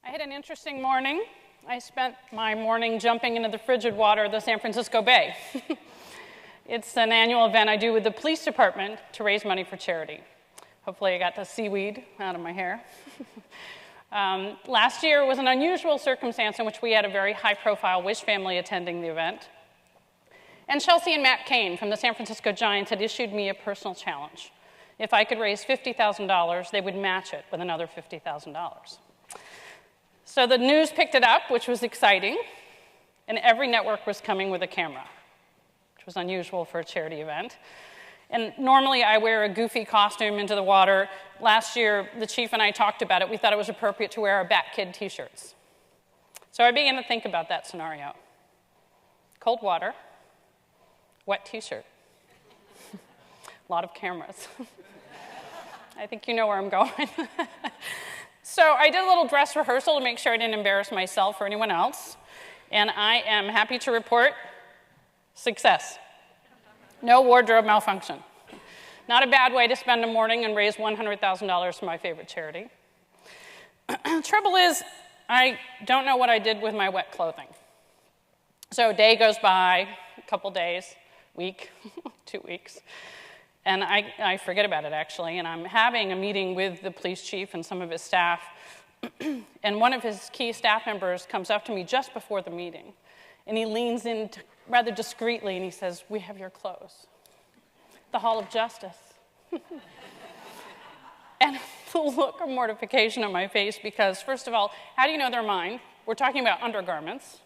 I had an interesting morning. I spent my morning jumping into the frigid water of the San Francisco Bay. It's an annual event I do with the police department to raise money for charity. Hopefully I got the seaweed out of my hair. Last year was an unusual circumstance in which we had a very high-profile Wish family attending the event. And Chelsea and Matt Cain from the San Francisco Giants had issued me a personal challenge. If I could raise $50,000, they would match it with another $50,000. So the news picked it up, which was exciting, and every network was coming with a camera, which was unusual for a charity event. And normally I wear a goofy costume into the water. Last year, the chief and I talked about it. We thought it was appropriate to wear our Bat Kid t-shirts. So I began to think about that scenario. Cold water, wet t-shirt, a lot of cameras. I think you know where I'm going. So I did a little dress rehearsal to make sure I didn't embarrass myself or anyone else. And I am happy to report success. No wardrobe malfunction. Not a bad way to spend a morning and raise $100,000 for my favorite charity. Trouble is, I don't know what I did with my wet clothing. So a day goes by, a couple days, week, 2 weeks. And I forget about it, actually, and I'm having a meeting with the police chief and some of his staff, and one of his key staff members comes up to me just before the meeting, and he leans in rather discreetly, and he says, "We have your clothes. The Hall of Justice." And the look of mortification on my face, because, first of all, how do you know they're mine? We're talking about undergarments.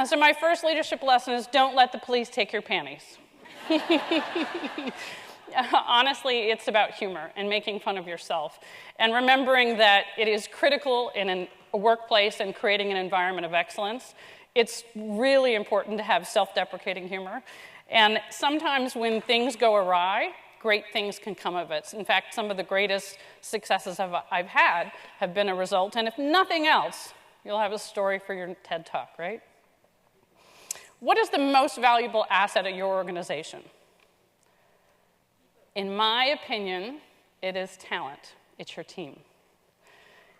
So my first leadership lesson is don't let the police take your panties. Honestly, it's about humor and making fun of yourself and remembering that it is critical in a workplace and creating an environment of excellence. It's really important to have self-deprecating humor. And sometimes when things go awry, great things can come of it. In fact, some of the greatest successes I've had have been a result. And if nothing else, you'll have a story for your TED Talk, right? What is the most valuable asset of your organization? In my opinion, it is talent. It's your team.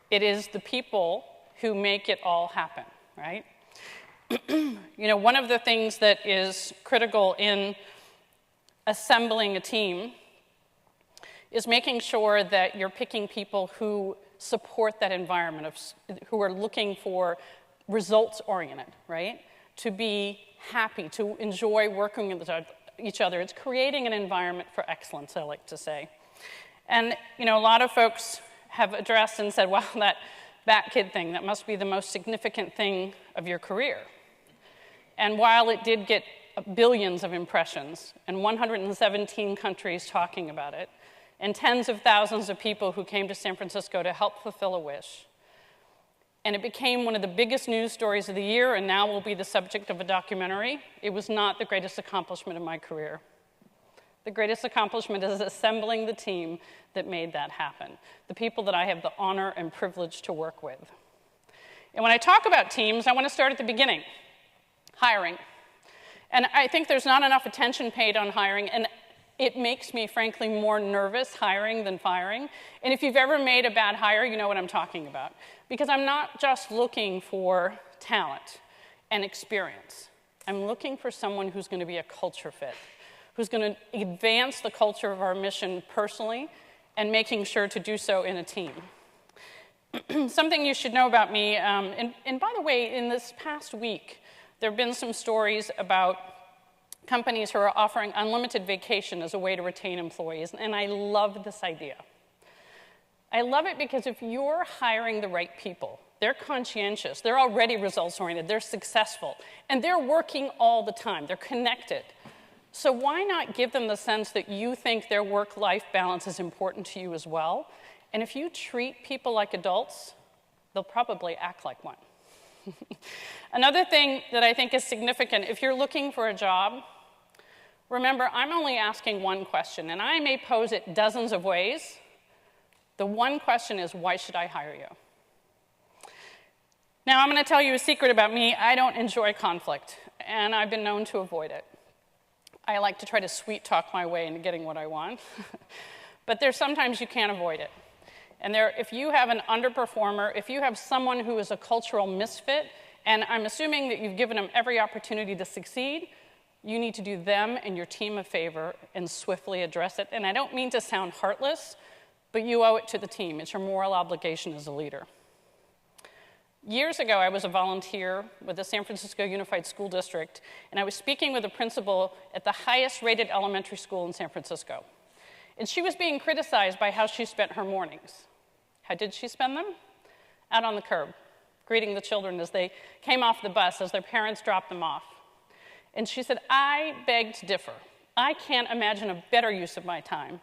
It is the people who make it all happen, right? One of the things that is critical in assembling a team is making sure that you're picking people who support that environment, who are looking for results-oriented, right? To be happy, to enjoy working with each other. It's creating an environment for excellence, I like to say. And, a lot of folks have addressed and said, well, that Bat Kid thing, that must be the most significant thing of your career. And while it did get billions of impressions and 117 countries talking about it, and tens of thousands of people who came to San Francisco to help fulfill a wish, and it became one of the biggest news stories of the year, and now will be the subject of a documentary, it was not the greatest accomplishment of my career. The greatest accomplishment is assembling the team that made that happen, the people that I have the honor and privilege to work with. And when I talk about teams, I want to start at the beginning, hiring. And I think there's not enough attention paid on hiring, and it makes me, frankly, more nervous hiring than firing. And if you've ever made a bad hire, you know what I'm talking about. Because I'm not just looking for talent and experience. I'm looking for someone who's going to be a culture fit, who's going to advance the culture of our mission personally and making sure to do so in a team. Something you should know about me, and by the way, in this past week, there have been some stories about companies who are offering unlimited vacation as a way to retain employees, and I love this idea. I love it because if you're hiring the right people, they're conscientious, they're already results-oriented, they're successful, and they're working all the time, they're connected. So why not give them the sense that you think their work-life balance is important to you as well? And if you treat people like adults, they'll probably act like one. Another thing that I think is significant, if you're looking for a job, remember, I'm only asking one question, and I may pose it dozens of ways. The one question is, why should I hire you? Now, I'm going to tell you a secret about me. I don't enjoy conflict, and I've been known to avoid it. I like to try to sweet talk my way into getting what I want, but there's sometimes you can't avoid it. And if you have an underperformer, if you have someone who is a cultural misfit, and I'm assuming that you've given them every opportunity to succeed, you need to do them and your team a favor and swiftly address it. And I don't mean to sound heartless, but you owe it to the team. It's your moral obligation as a leader. Years ago, I was a volunteer with the San Francisco Unified School District, and I was speaking with a principal at the highest-rated elementary school in San Francisco. And she was being criticized by how she spent her mornings. How did she spend them? Out on the curb, greeting the children as they came off the bus, as their parents dropped them off. And she said, I beg to differ. I can't imagine a better use of my time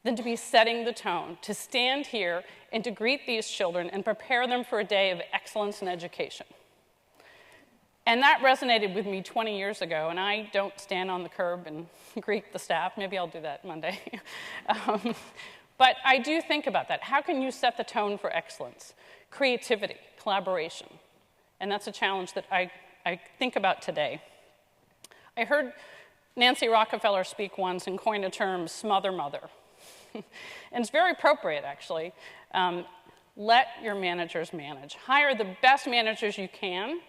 than to be setting the tone, to stand here and to greet these children and prepare them for a day of excellence in education. And that resonated with me 20 years ago, and I don't stand on the curb and greet the staff. Maybe I'll do that Monday. But I do think about that. How can you set the tone for excellence? Creativity, collaboration. And that's a challenge that I think about today. I heard Nancy Rockefeller speak once and coin a term, smother mother. And it's very appropriate, actually. Let your managers manage. Hire the best managers you can,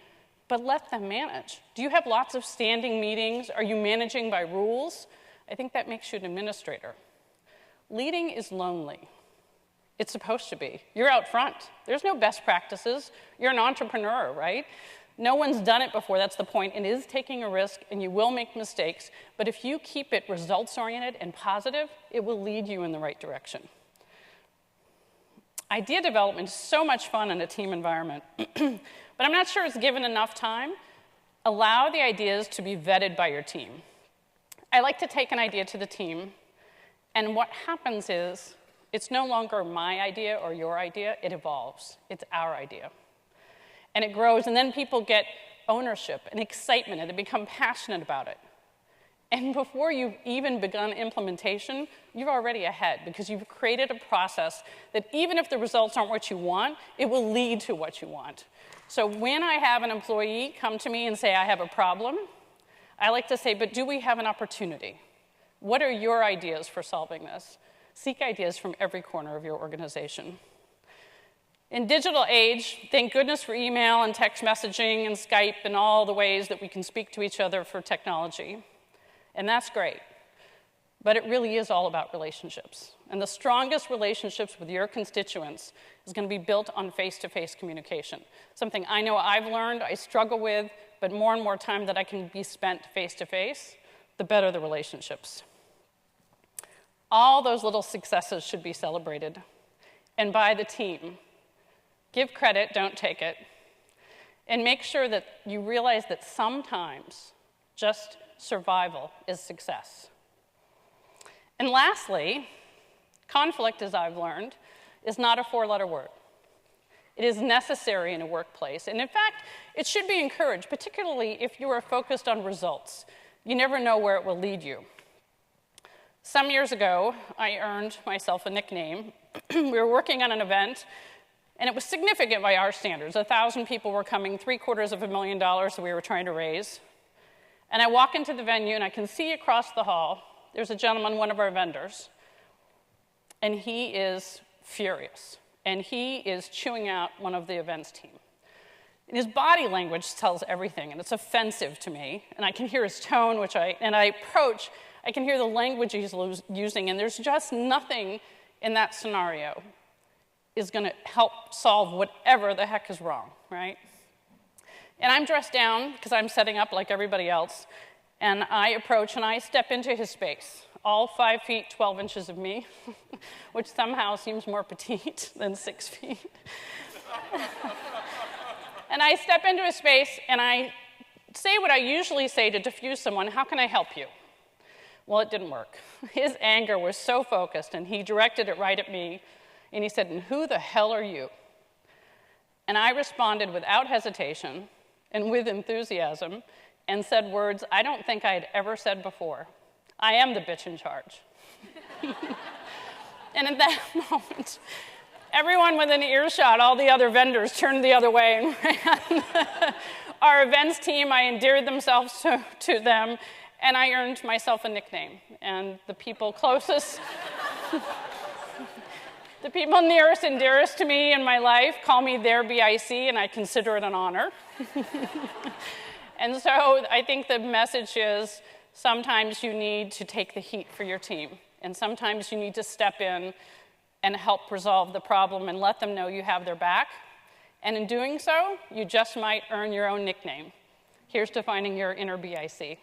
but let them manage. Do you have lots of standing meetings? Are you managing by rules? I think that makes you an administrator. Leading is lonely. It's supposed to be. You're out front. There's no best practices. You're an entrepreneur, right? No one's done it before, that's the point. It is taking a risk, and you will make mistakes, but if you keep it results-oriented and positive, it will lead you in the right direction. Idea development is so much fun in a team environment, but I'm not sure it's given enough time. Allow the ideas to be vetted by your team. I like to take an idea to the team, and what happens is, it's no longer my idea or your idea, it evolves. It's our idea. And it grows, and then people get ownership and excitement, and they become passionate about it. And before you've even begun implementation, you're already ahead, because you've created a process that even if the results aren't what you want, it will lead to what you want. So when I have an employee come to me and say, I have a problem, I like to say, but do we have an opportunity? What are your ideas for solving this? Seek ideas from every corner of your organization. In digital age, thank goodness for email and text messaging and Skype and all the ways that we can speak to each other for technology. And that's great. But it really is all about relationships. And the strongest relationships with your constituents is going to be built on face-to-face communication. Something I know I've learned, I struggle with, but more and more time that I can be spent face-to-face, the better the relationships. All those little successes should be celebrated. And by the team. Give credit, don't take it. And make sure that you realize that sometimes just survival is success. And lastly, conflict, as I've learned, is not a four-letter word. It is necessary in a workplace. And in fact, it should be encouraged, particularly if you are focused on results. You never know where it will lead you. Some years ago, I earned myself a nickname. We were working on an event, and it was significant by our standards. 1,000 people were coming, $750,000 that we were trying to raise. And I walk into the venue, and I can see across the hall, there's a gentleman, one of our vendors, and he is furious. And he is chewing out one of the events team. And his body language tells everything, and it's offensive to me. And I can hear his tone, and I approach, I can hear the language he's using, and there's just nothing in that scenario is going to help solve whatever the heck is wrong, right? And I'm dressed down because I'm setting up like everybody else, and I approach and I step into his space, all 5 feet, 12 inches of me, which somehow seems more petite than 6 feet. And I step into his space and I say what I usually say to diffuse someone, how can I help you? Well, it didn't work. His anger was so focused, and he directed it right at me. And he said, and who the hell are you? And I responded without hesitation and with enthusiasm and said words I don't think I had ever said before. I am the bitch in charge. And at that moment, everyone within earshot, all the other vendors, turned the other way and ran. Our events team, I endeared themselves to them, and I earned myself a nickname. And the people closest... The people nearest and dearest to me in my life call me their BIC, and I consider it an honor. And so I think the message is sometimes you need to take the heat for your team, and sometimes you need to step in and help resolve the problem and let them know you have their back. And in doing so, you just might earn your own nickname. Here's to finding your inner BIC.